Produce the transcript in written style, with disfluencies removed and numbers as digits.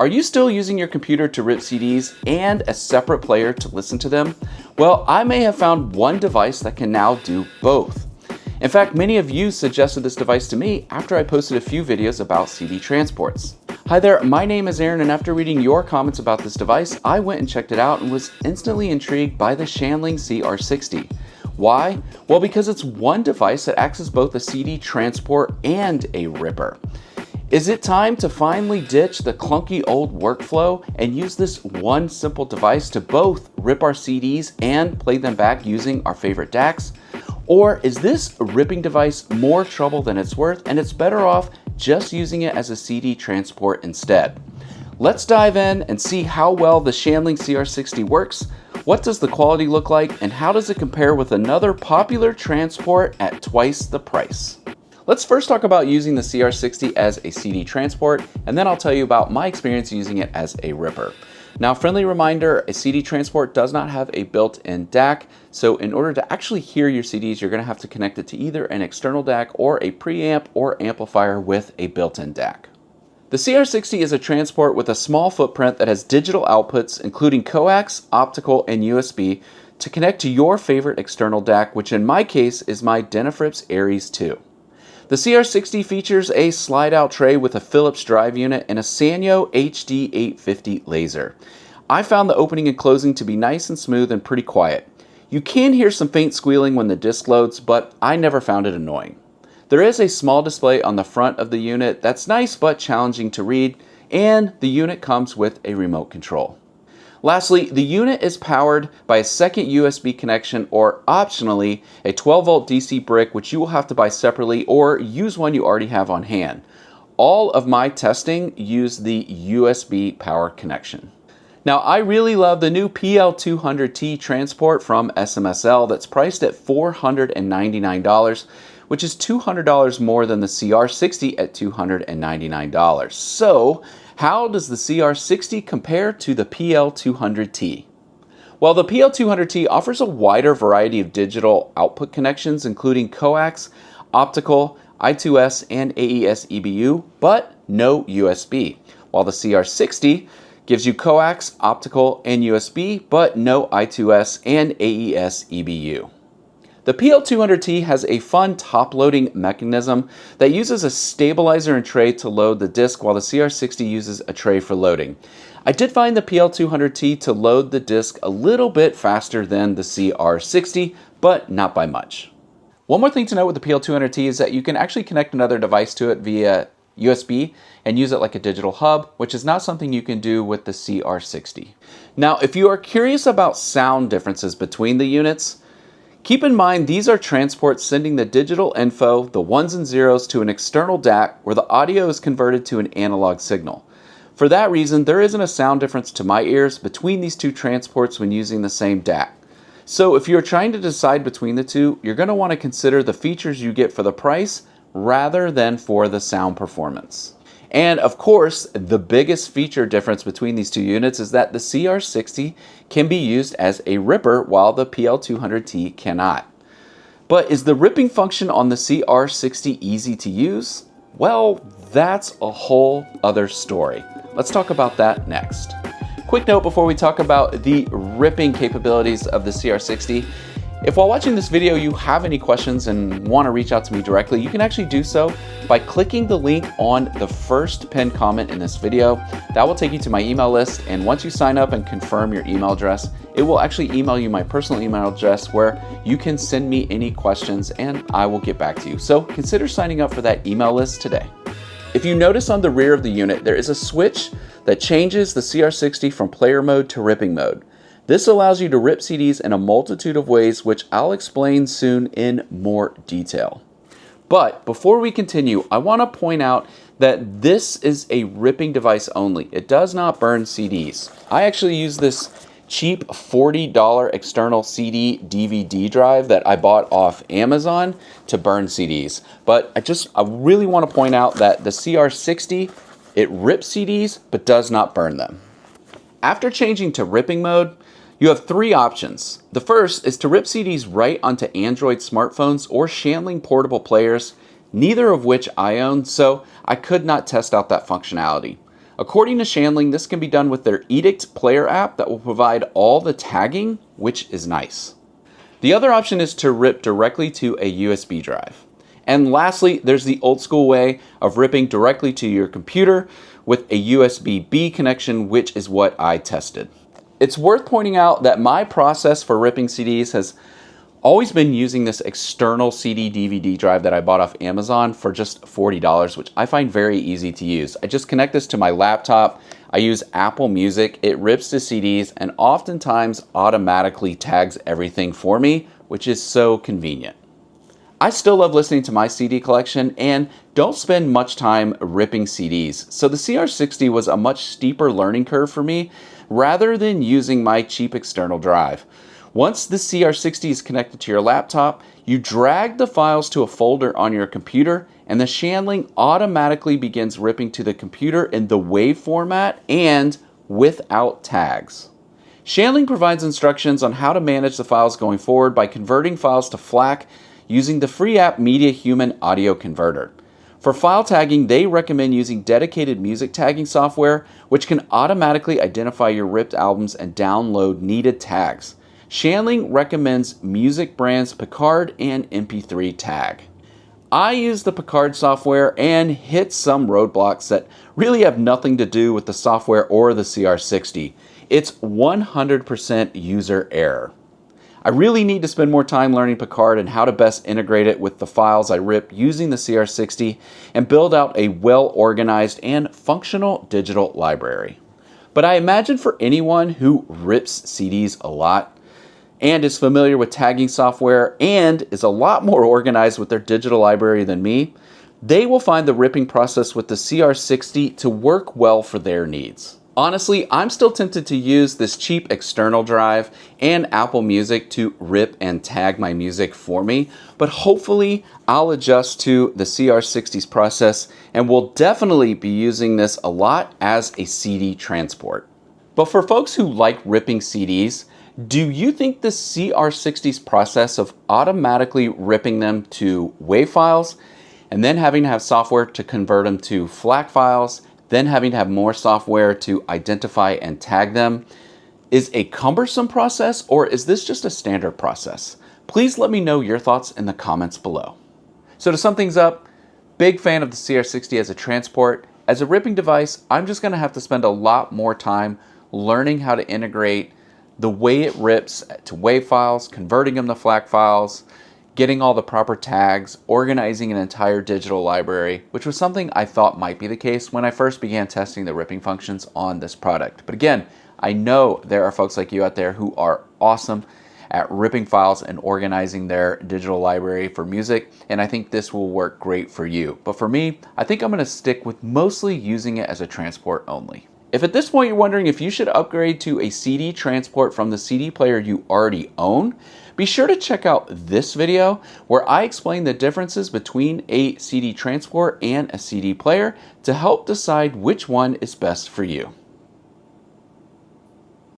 Are you still using your computer to rip CDs and a separate player to listen to them? Well, I may have found one device that can now do both. In fact, many of you suggested this device to me after I posted a few videos about CD transports. Hi there, my name is Aaron, and after reading your comments about this device, I went and checked it out and was instantly intrigued by the Shanling CR60. Why? Well, because it's one device that acts as both a CD transport and a ripper. Is it time to finally ditch the clunky old workflow and use this one simple device to both rip our CDs and play them back using our favorite DACs? Or is this ripping device more trouble than it's worth and it's better off just using it as a CD transport instead? Let's dive in and see how well the Shanling CR60 works, what does the quality look like, and how does it compare with another popular transport at twice the price. Let's first talk about using the CR60 as a CD transport, and then I'll tell you about my experience using it as a ripper. Now, friendly reminder, a CD transport does not have a built-in DAC, so in order to actually hear your CDs, you're going to have to connect it to either an external DAC or a preamp or amplifier with a built-in DAC. The CR60 is a transport with a small footprint that has digital outputs, including coax, optical, and USB, to connect to your favorite external DAC, which in my case is my Denafrips Aries 2. The CR60 features a slide-out tray with a Philips drive unit and a Sanyo HD850 laser. I found the opening and closing to be nice and smooth and pretty quiet. You can hear some faint squealing when the disc loads, but I never found it annoying. There is a small display on the front of the unit that's nice but challenging to read, and the unit comes with a remote control. Lastly, the unit is powered by a second USB connection or optionally a 12-volt DC brick, which you will have to buy separately or use one you already have on hand. All of my testing used the USB power connection. Now, I really love the new PL200T transport from SMSL that's priced at $499, which is $200 more than the CR60 at $299. So, how does the CR60 compare to the PL200T? Well, the PL200T offers a wider variety of digital output connections, including coax, optical, I2S, and AES EBU, but no USB, while the CR60 gives you coax, optical, and USB, but no I2S and AES EBU. The PL200T has a fun top-loading mechanism that uses a stabilizer and tray to load the disc, while the CR60 uses a tray for loading. I did find the PL200T to load the disc a little bit faster than the CR60, but not by much. One more thing to note with the PL200T is that you can actually connect another device to it via USB and use it like a digital hub, which is not something you can do with the CR60. Now, if you are curious about sound differences between the units, keep in mind these are transports sending the digital info, the ones and zeros, to an external DAC where the audio is converted to an analog signal. For that reason, there isn't a sound difference to my ears between these two transports when using the same DAC. So if you're trying to decide between the two, you're going to want to consider the features you get for the price rather than for the sound performance. And of course, the biggest feature difference between these two units is that the CR60 can be used as a ripper while the PL200T cannot. But is the ripping function on the CR60 easy to use? Well, that's a whole other story. Let's talk about that next. Quick note before we talk about the ripping capabilities of the CR60. If while watching this video you have any questions and want to reach out to me directly, you can actually do so by clicking the link on the first pinned comment in this video. That will take you to my email list, and once you sign up and confirm your email address, it will actually email you my personal email address where you can send me any questions and I will get back to you. So consider signing up for that email list today. If you notice on the rear of the unit, there is a switch that changes the CR60 from player mode to ripping mode. This allows you to rip CDs in a multitude of ways, which I'll explain soon in more detail. But before we continue, I want to point out that this is a ripping device only. It does not burn CDs. I actually use this cheap $40 external CD DVD drive that I bought off Amazon to burn CDs. But I really want to point out that the CR60, it rips CDs but does not burn them. After changing to ripping mode, you have three options. The first is to rip CDs right onto Android smartphones or Shanling portable players, neither of which I own, so I could not test out that functionality. According to Shanling, this can be done with their Edict Player app that will provide all the tagging, which is nice. The other option is to rip directly to a USB drive. And lastly, there's the old school way of ripping directly to your computer with a USB-B connection, which is what I tested. It's worth pointing out that my process for ripping CDs has always been using this external CD DVD drive that I bought off Amazon for just $40, which I find very easy to use. I just connect this to my laptop. I use Apple Music. It rips the CDs and oftentimes automatically tags everything for me, which is so convenient. I still love listening to my CD collection and don't spend much time ripping CDs, so the CR60 was a much steeper learning curve for me rather than using my cheap external drive. Once the CR60 is connected to your laptop, you drag the files to a folder on your computer and the Shanling automatically begins ripping to the computer in the WAV format and without tags. Shanling provides instructions on how to manage the files going forward by converting files to FLAC using the free app Media Human Audio Converter. For file tagging, they recommend using dedicated music tagging software, which can automatically identify your ripped albums and download needed tags. Shanling recommends music brands Picard and MP3 Tag. I use the Picard software and hit some roadblocks that really have nothing to do with the software or the CR60. It's 100% user error. I really need to spend more time learning Picard and how to best integrate it with the files I rip using the CR60 and build out a well-organized and functional digital library. But I imagine for anyone who rips CDs a lot and is familiar with tagging software and is a lot more organized with their digital library than me, they will find the ripping process with the CR60 to work well for their needs. Honestly, I'm still tempted to use this cheap external drive and Apple Music to rip and tag my music for me, but hopefully I'll adjust to the CR60's process and will definitely be using this a lot as a CD transport. But for folks who like ripping CDs, do you think the CR60's process of automatically ripping them to WAV files and then having to have software to convert them to FLAC files, then having to have more software to identify and tag them, is a cumbersome process, or is this just a standard process? Please let me know your thoughts in the comments below. So to sum things up, big fan of the CR60 as a transport. As a ripping device, I'm just gonna have to spend a lot more time learning how to integrate the way it rips to WAV files, converting them to FLAC files, getting all the proper tags, organizing an entire digital library, which was something I thought might be the case when I first began testing the ripping functions on this product. But again, I know there are folks like you out there who are awesome at ripping files and organizing their digital library for music, and I think this will work great for you. But for me, I think I'm gonna stick with mostly using it as a transport only. If at this point you're wondering if you should upgrade to a CD transport from the CD player you already own, be sure to check out this video where I explain the differences between a CD transport and a CD player to help decide which one is best for you.